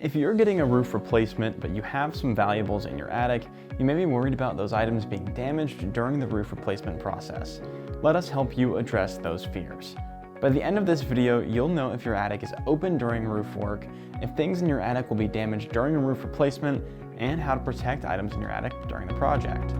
If you're getting a roof replacement but you have some valuables in your attic, you may be worried about those items being damaged during the roof replacement process. Let us help you address those fears. By the end of this video, you'll know if your attic is open during roof work, if things in your attic will be damaged during a roof replacement, and how to protect items in your attic during the project.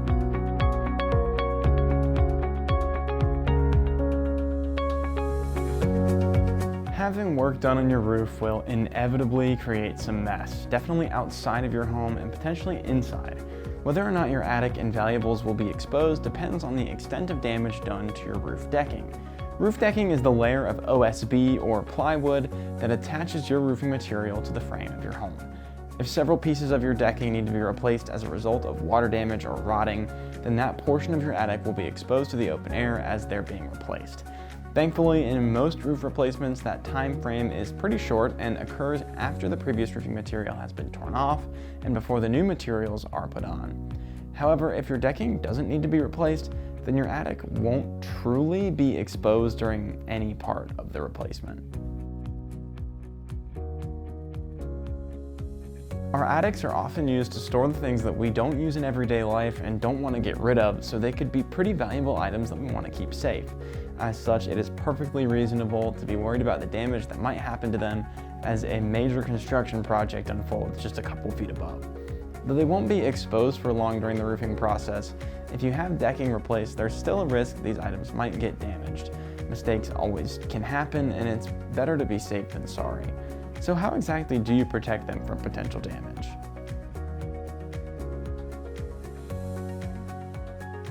Having work done on your roof will inevitably create some mess, definitely outside of your home and potentially inside. Whether or not your attic and valuables will be exposed depends on the extent of damage done to your roof decking. Roof decking is the layer of OSB or plywood that attaches your roofing material to the frame of your home. If several pieces of your decking need to be replaced as a result of water damage or rotting, then that portion of your attic will be exposed to the open air as they're being replaced. Thankfully, in most roof replacements, that time frame is pretty short and occurs after the previous roofing material has been torn off and before the new materials are put on. However, if your decking doesn't need to be replaced, then your attic won't truly be exposed during any part of the replacement. Our attics are often used to store the things that we don't use in everyday life and don't want to get rid of, so they could be pretty valuable items that we want to keep safe. As such, it is perfectly reasonable to be worried about the damage that might happen to them as a major construction project unfolds just a couple feet above. Though they won't be exposed for long during the roofing process, if you have decking replaced, there's still a risk these items might get damaged. Mistakes always can happen, and it's better to be safe than sorry. So how exactly do you protect them from potential damage?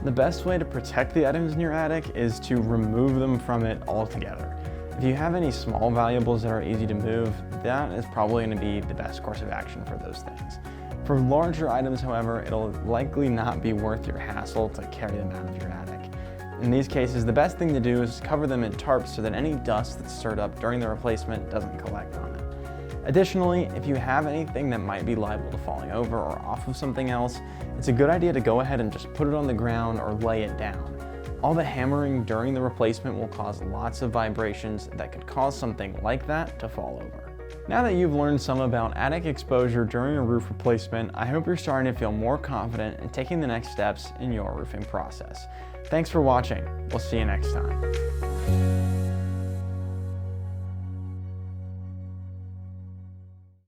The best way to protect the items in your attic is to remove them from it altogether. If you have any small valuables that are easy to move, that is probably going to be the best course of action for those things. For larger items, however, it'll likely not be worth your hassle to carry them out of your attic. In these cases, the best thing to do is cover them in tarps so that any dust that's stirred up during the replacement doesn't collect on it. Additionally, if you have anything that might be liable to falling over or off of something else, it's a good idea to go ahead and just put it on the ground or lay it down. All the hammering during the replacement will cause lots of vibrations that could cause something like that to fall over. Now that you've learned some about attic exposure during a roof replacement, I hope you're starting to feel more confident in taking the next steps in your roofing process. Thanks for watching. We'll see you next time.